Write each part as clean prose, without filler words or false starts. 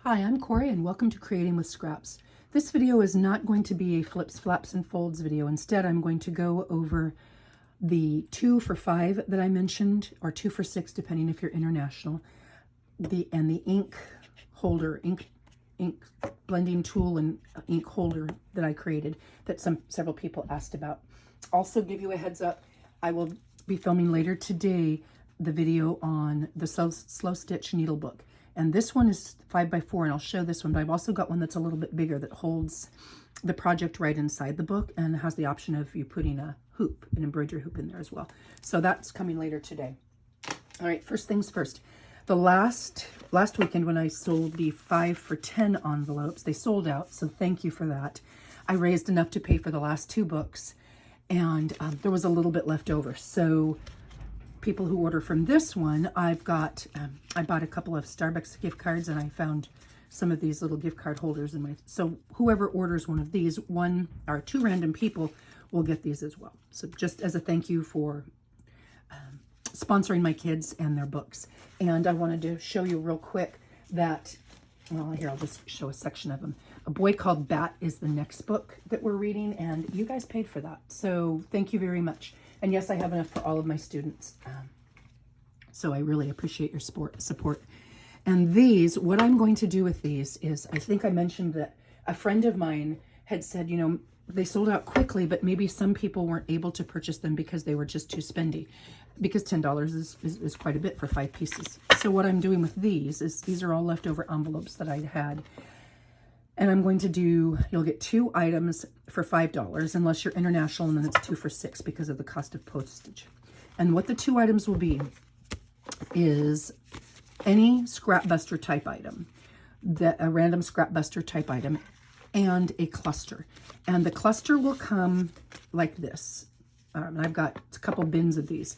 Hi, I'm Corey and welcome to Creating with Scraps. This video is not going to be a flips, flaps, and folds video. Instead, I'm going to go over the 2 for $5 that I mentioned, or 2 for $6, depending if you're international, and the ink holder, ink blending tool and ink holder that I created that several people asked about. Also give you a heads up, I will be filming later today the video on the slow stitch needle book. And this one is 5x4, and I'll show this one, but I've also got one that's a little bit bigger that holds the project right inside the book and has the option of you putting a hoop, an embroidery hoop in there as well. So that's coming later today. All right, first things first. The last weekend when I sold the 5 for $10 envelopes, they sold out, so thank you for that. I raised enough to pay for the last 2 books, and there was a little bit left over. So people who order from this one, I've got, I bought a couple of Starbucks gift cards, and I found some of these little gift card holders in my, so whoever orders one of these, 1 or 2 random people will get these as well. So just as a thank you for sponsoring my kids and their books. And I wanted to show you real quick that, well, here, I'll just show a section of them. A Boy Called Bat is the next book that we're reading, and you guys paid for that. So thank you very much. And yes, I have enough for all of my students. So I really appreciate your support. And these, what I'm going to do with these is, I think I mentioned that a friend of mine had said, you know, they sold out quickly, but maybe some people weren't able to purchase them because they were just too spendy, because $10 is quite a bit for 5 pieces. So what I'm doing with these is, these are all leftover envelopes that I had. And I'm going to do, you'll get 2 items for $5, unless you're international, and then it's 2 for $6 because of the cost of postage. And what the 2 items will be is any scrap buster type item, a random scrap buster type item, and a cluster. And the cluster will come like this. I've got a couple bins of these.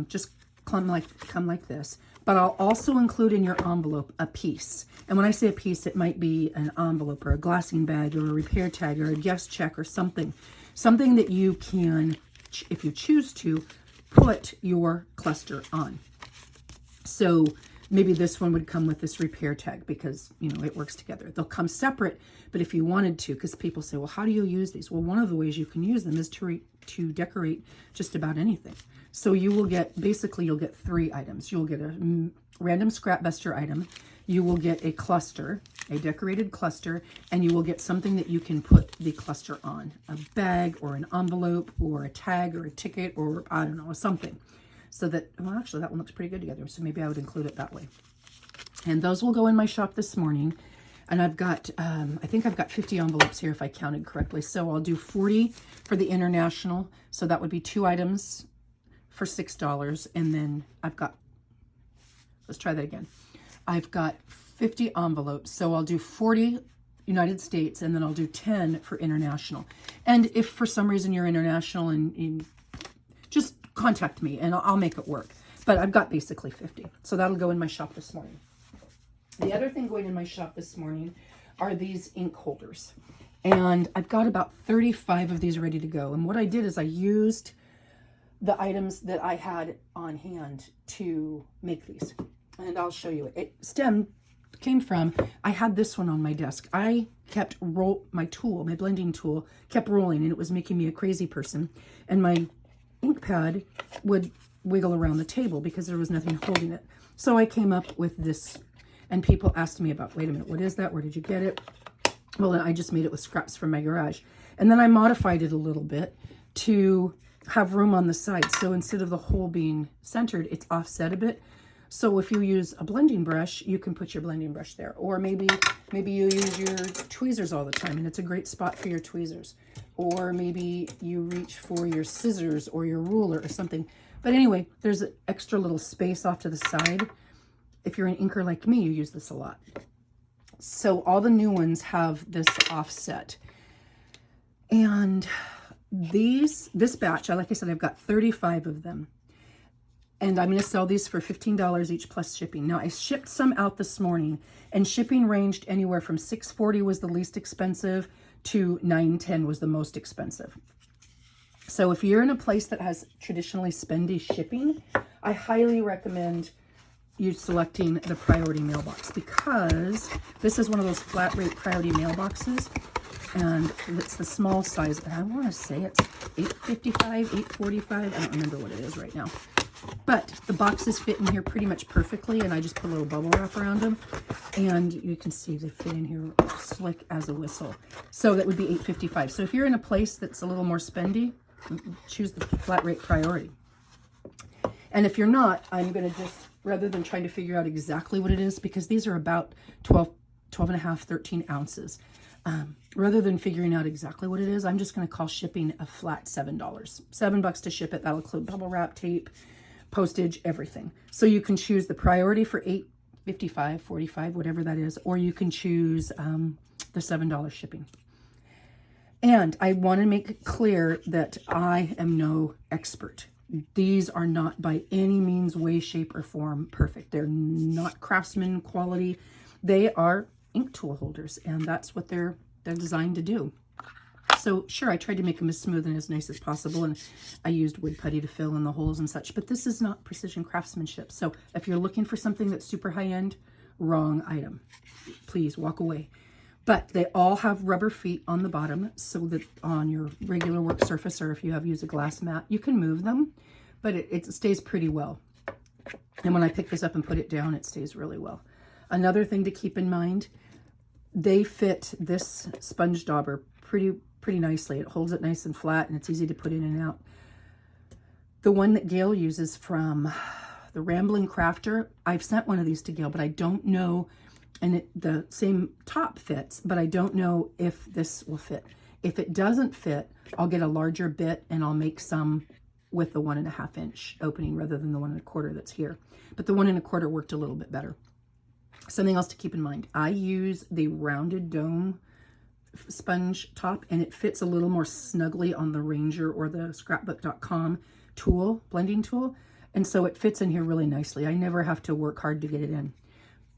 Just come like this. But I'll also include in your envelope a piece. And when I say a piece, it might be an envelope or a glassing bag or a repair tag or a guest check or something. Something that you can, if you choose to, put your cluster on. So maybe this one would come with this repair tag because, you know, it works together. They'll come separate, but if you wanted to, because people say, well, how do you use these? Well, one of the ways you can use them is to decorate just about anything. So you will get, basically you'll get 3 items. You'll get a random scrap buster item, you will get a cluster, a decorated cluster, and you will get something that you can put the cluster on. A bag or an envelope or a tag or a ticket or, I don't know, something. So that, well, actually that one looks pretty good together, so maybe I would include it that way. And those will go in my shop this morning. And I've got, I think I've got 50 envelopes here if I counted correctly. So I'll do 40 for the international. So that would be 2 items for $6. And then I've got, let's try that again. I've got 50 envelopes. So I'll do 40 United States, and then I'll do 10 for international. And if for some reason you're international, and just contact me and I'll make it work. But I've got basically 50. So that'll go in my shop this morning. The other thing going in my shop this morning are these ink holders. And I've got about 35 of these ready to go. And what I did is I used the items that I had on hand to make these. And I'll show you it. It came from, I had this one on my desk. I kept my blending tool kept rolling, and it was making me a crazy person. And my ink pad would wiggle around the table because there was nothing holding it. So I came up with this. And people asked me about, wait a minute, what is that? Where did you get it? Well, then I just made it with scraps from my garage. And then I modified it a little bit to have room on the side. So instead of the hole being centered, it's offset a bit. So if you use a blending brush, you can put your blending brush there. Or maybe you use your tweezers all the time, and it's a great spot for your tweezers. Or maybe you reach for your scissors or your ruler or something. But anyway, there's an extra little space off to the side. If you're an inker like me, you use this a lot. So all the new ones have this offset. And this batch, like I said, I've got 35 of them. And I'm going to sell these for $15 each plus shipping. Now, I shipped some out this morning, and shipping ranged anywhere from $6.40 was the least expensive to $9.10 was the most expensive. So if you're in a place that has traditionally spendy shipping, I highly recommend you selecting the priority mailbox, because this is one of those flat rate priority mailboxes, and it's the small size. And I want to say it's $8.55, $8.45. I don't remember what it is right now. But the boxes fit in here pretty much perfectly, and I just put a little bubble wrap around them. And you can see they fit in here slick as a whistle. So that would be $8.55. So if you're in a place that's a little more spendy, choose the flat rate priority. And if you're not, I'm going to just, rather than trying to figure out exactly what it is, because these are about 12 and a half, 13 ounces. Rather than figuring out exactly what it is, I'm just going to call shipping a flat $7. $7 to ship it. That'll include bubble wrap, tape, postage, everything. So you can choose the priority for $8.55, $45, whatever that is, or you can choose the $7 shipping. And I want to make it clear that I am no expert. These are not by any means, way, shape, or form perfect. They're not craftsman quality. They are ink tool holders, and that's what they're designed to do. So sure, I tried to make them as smooth and as nice as possible, and I used wood putty to fill in the holes and such, but this is not precision craftsmanship. So if you're looking for something that's super high-end, wrong item. Please walk away. But they all have rubber feet on the bottom, so that on your regular work surface, or if you have used a glass mat, you can move them, but it stays pretty well. And when I pick this up and put it down, it stays really well. Another thing to keep in mind, they fit this sponge dauber pretty nicely. It holds it nice and flat, and it's easy to put in and out. The one that Gail uses from the Rambling Crafter, I've sent one of these to Gail, but I don't know, and the same top fits, but I don't know if this will fit. If it doesn't fit, I'll get a larger bit and I'll make some with the 1.5 inch opening rather than the 1 1/4 that's here. But the 1 1/4 worked a little bit better. Something else to keep in mind, I use the rounded dome sponge top, and it fits a little more snugly on the Ranger or the scrapbook.com tool, blending tool. And so it fits in here really nicely. I never have to work hard to get it in.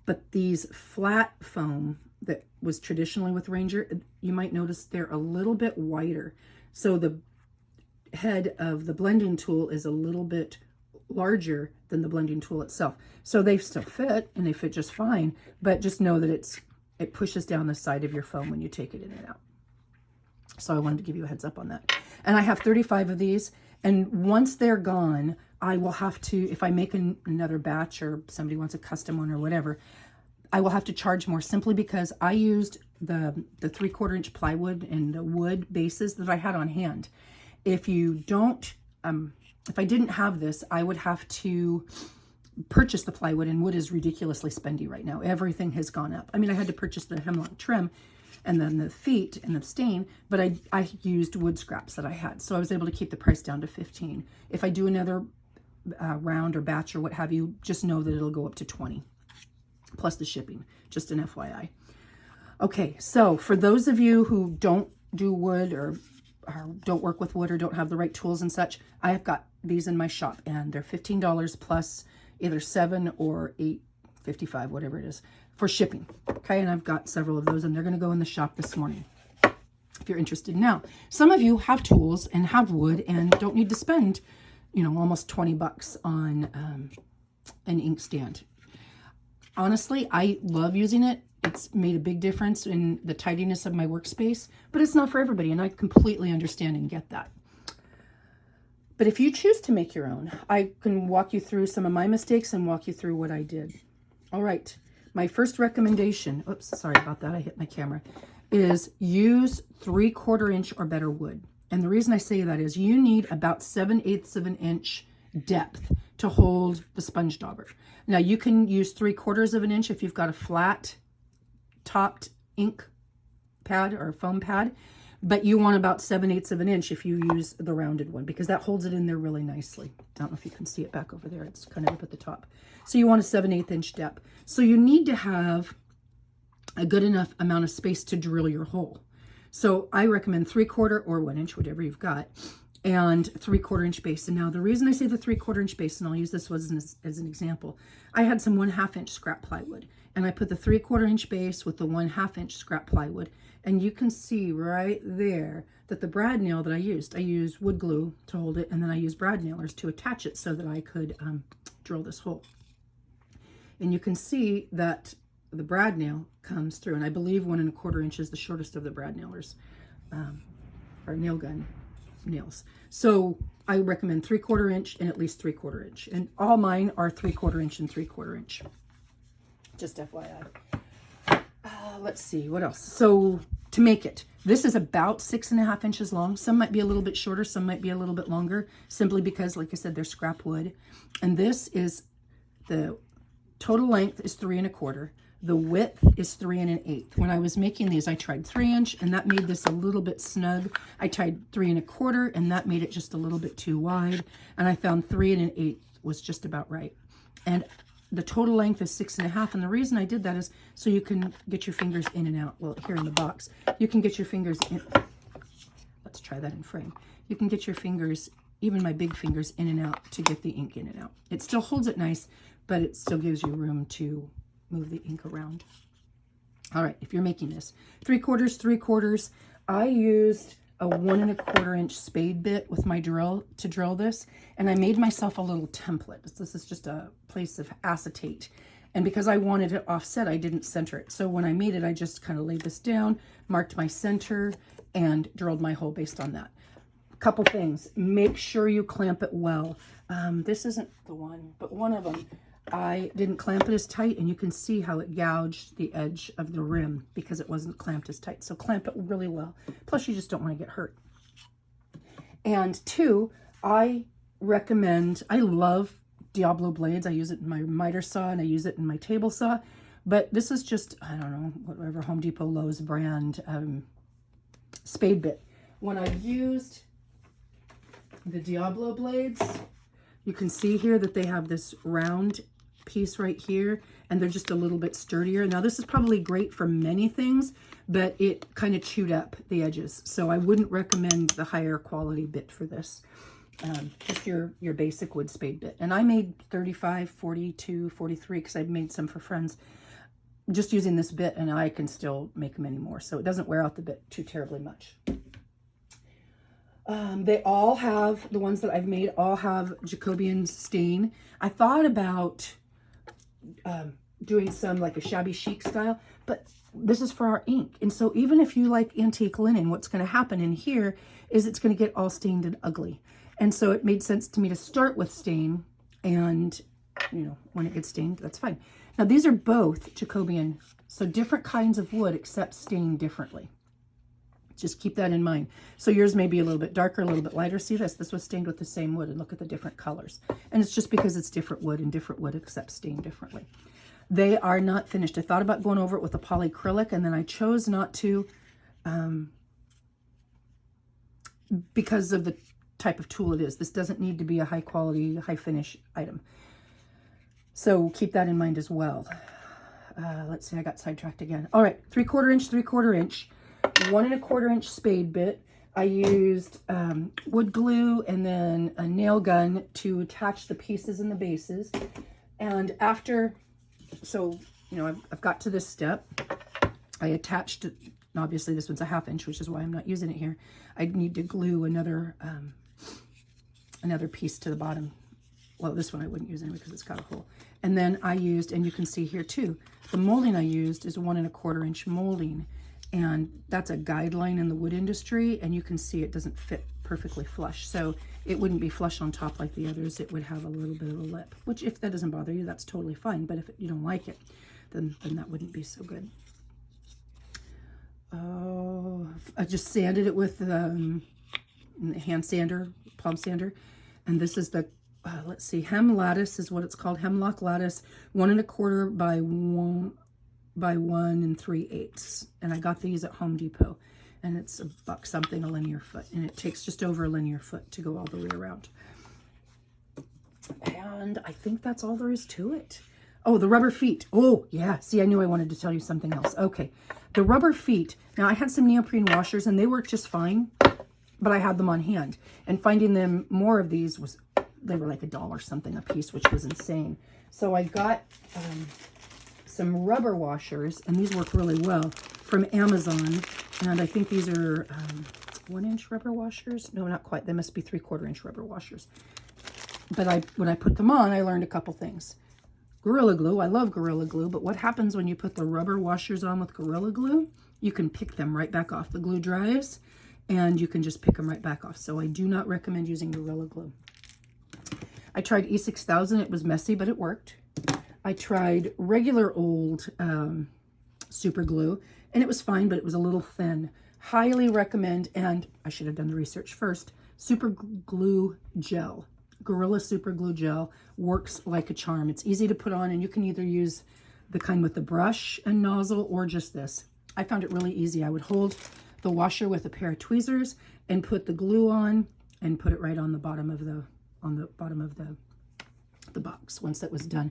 But these flat foam that was traditionally with Ranger, you might notice they're a little bit wider. So the head of the blending tool is a little bit larger than the blending tool itself. So they still fit, and they fit just fine, but just know that it pushes down the side of your foam when you take it in and out. So I wanted to give you a heads up on that. And I have 35 of these, and once they're gone, I will have to, if I make another batch or somebody wants a custom one or whatever, I will have to charge more, simply because I used the 3/4 inch plywood and the wood bases that I had on hand. If you don't, if I didn't have this, I would have to purchase the plywood, and wood is ridiculously spendy right now. Everything has gone up. I mean, I had to purchase the hemlock trim and then the feet and the stain, but I used wood scraps that I had. So I was able to keep the price down to $15. If I do another round or batch or what have you, just know that it'll go up to $20 plus the shipping, just an FYI. Okay, so for those of you who don't do wood or don't work with wood or don't have the right tools and such, I have got these in my shop, and they're $15 plus either $7 or $8.55, whatever it is, for shipping. Okay, and I've got several of those, and they're going to go in the shop this morning if you're interested. Now, some of you have tools and have wood and don't need to spend, almost $20 on an inkstand. Honestly, I love using it. It's made a big difference in the tidiness of my workspace, but it's not for everybody, and I completely understand and get that. But if you choose to make your own, I can walk you through some of my mistakes and walk you through what I did. All right, my first recommendation, oops, sorry about that, I hit my camera, is use 3/4 inch or better wood. And the reason I say that is you need about 7/8 of an inch depth to hold the sponge dauber. Now you can use 3/4 of an inch if you've got a flat topped ink pad or foam pad, but you want about 7/8 of an inch if you use the rounded one, because that holds it in there really nicely. I don't know if you can see it back over there. It's kind of up at the top. So you want a 7/8 inch depth. So you need to have a good enough amount of space to drill your hole. So I recommend 3/4 or 1 inch, whatever you've got, and 3/4 inch base. And now the reason I say the 3/4 inch base, and I'll use this as an example, I had some 1/2 inch scrap plywood, and I put the 3/4 inch base with the 1/2 inch scrap plywood, and you can see right there that the brad nail that I used wood glue to hold it, and then I used brad nailers to attach it so that I could drill this hole. And you can see that the brad nail comes through, and I believe 1 1/4 inch is the shortest of the brad nailers, or nail gun nails. So I recommend 3/4 inch and at least 3/4 inch. And all mine are 3/4 inch and 3/4 inch. Just FYI. Let's see, what else? So to make it, this is about 6.5 inches long. Some might be a little bit shorter, some might be a little bit longer, simply because, like I said, they're scrap wood. And this is, the total length is 3 1/4. The width is 3 1/8. When I was making these, I tried 3 inch, and that made this a little bit snug. I tried 3 1/4, and that made it just a little bit too wide. And I found 3 1/8 was just about right. And the total length is 6.5, and the reason I did that is so you can get your fingers in and out. Well, here in the box, you can get your fingers in. Let's try that in frame. You can get your fingers, even my big fingers, in and out to get the ink in and out. It still holds it nice, but it still gives you room to move the ink around. All right, if you're making this, 3/4, 3/4. I used a 1 1/4 inch spade bit with my drill to drill this, and I made myself a little template. This is just a place of acetate, and because I wanted it offset, I didn't center it. So when I made it, I just kind of laid this down, marked my center, and drilled my hole based on that. Couple things: make sure you clamp it well. This isn't the one, but one of them, I didn't clamp it as tight, and you can see how it gouged the edge of the rim because it wasn't clamped as tight. So clamp it really well. Plus, you just don't want to get hurt. And 2, I recommend, I love Diablo blades. I use it in my miter saw, and I use it in my table saw. But this is just, I don't know, whatever Home Depot, Lowe's brand spade bit. When I used the Diablo blades, you can see here that they have this round piece right here, and they're just a little bit sturdier. Now this is probably great for many things, but it kind of chewed up the edges, so I wouldn't recommend the higher quality bit for this. Just your basic wood spade bit. And I made 35, 42, 43 because I've made some for friends just using this bit, and I can still make many more, so it doesn't wear out the bit too terribly much. They all have, the ones that I've made all have Jacobean stain. I thought about doing some like a shabby chic style, but this is for our ink. And so even if you like antique linen, what's going to happen in here is it's going to get all stained and ugly. And so it made sense to me to start with stain, and you know, when it gets stained, that's fine. Now these are both Jacobean, so different kinds of wood except stained differently. Just keep that in mind. So yours may be a little bit darker, a little bit lighter. See this? This was stained with the same wood, and look at the different colors. And it's just because it's different wood, and different wood accepts stain differently. They are not finished. I thought about going over it with a polyacrylic, and then I chose not to because of the type of tool it is. This doesn't need to be a high quality, high finish item. So keep that in mind as well. Let's see, I got sidetracked again. All right, 3/4 inch, 3/4 inch. 1 1/4 inch spade bit. I used wood glue and then a nail gun to attach the pieces and the bases. And after, so, you know, I've got to this step. I attached it, obviously this one's a 1/2 inch, which is why I'm not using it here. I need to glue another piece to the bottom. Well, this one I wouldn't use anyway because it's got a hole. And then I used, and you can see here too, the molding I used is 1 1/4 inch molding. And that's a guideline in the wood industry, and you can see it doesn't fit perfectly flush. So it wouldn't be flush on top like the others. It would have a little bit of a lip, which if that doesn't bother you, that's totally fine. But if you don't like it, then that wouldn't be so good. Oh, I just sanded it with hand sander, palm sander. And this is the, let's see, hem lattice is what it's called, hemlock lattice, 1 1/4 by 1 3/8, and I got these at Home Depot, and it's $1 something a linear foot, and it takes just over a linear foot to go all the way around. And I think that's all there is to it. Oh, the rubber feet. Oh yeah, see, I knew I wanted to tell you something else. Okay, the rubber feet. Now I had some neoprene washers, and they worked just fine, but I had them on hand, and finding them more of these was, they were like $1 something a piece, which was insane. So I got some rubber washers, and these work really well, from Amazon. And I think these are 1 inch rubber washers. No, not quite. They must be 3/4 inch rubber washers. But when I put them on, I learned a couple things. Gorilla Glue. I love Gorilla Glue, but what happens when you put the rubber washers on with Gorilla Glue? You can pick them right back off. The glue dries, and you can just pick them right back off. So I do not recommend using Gorilla Glue. I tried E6000. It was messy, but it worked. I tried regular old super glue, and it was fine, but it was a little thin. Highly recommend, and I should have done the research first, super glue gel. Gorilla Super Glue Gel works like a charm. It's easy to put on, and you can either use the kind with the brush and nozzle or just this. I found it really easy. I would hold the washer with a pair of tweezers and put the glue on and put it right on the bottom of the box once that was done.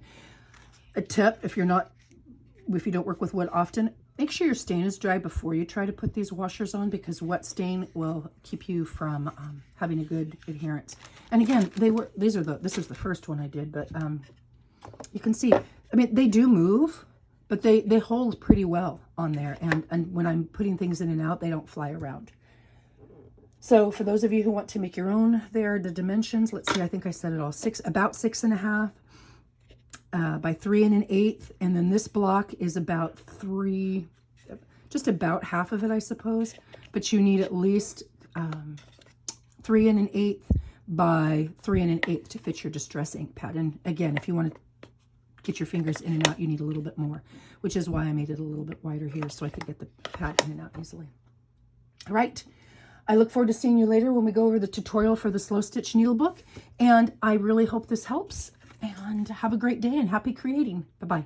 A tip, if you don't work with wood often, make sure your stain is dry before you try to put these washers on, because wet stain will keep you from having a good adherence. And again, this is the first one I did, but you can see, I mean, they do move, but they hold pretty well on there. And when I'm putting things in and out, they don't fly around. So for those of you who want to make your own, there are the dimensions. Let's see, I think I said it all. About 6.5 by 3 1/8, and then this block is about 3, just about half of it, I suppose. But you need at least 3 1/8 by 3 1/8 to fit your distress ink pad. And again, if you want to get your fingers in and out, you need a little bit more, which is why I made it a little bit wider here so I could get the pad in and out easily. All right. I look forward to seeing you later when we go over the tutorial for the slow stitch needle book. And I really hope this helps. And have a great day and happy creating. Bye-bye.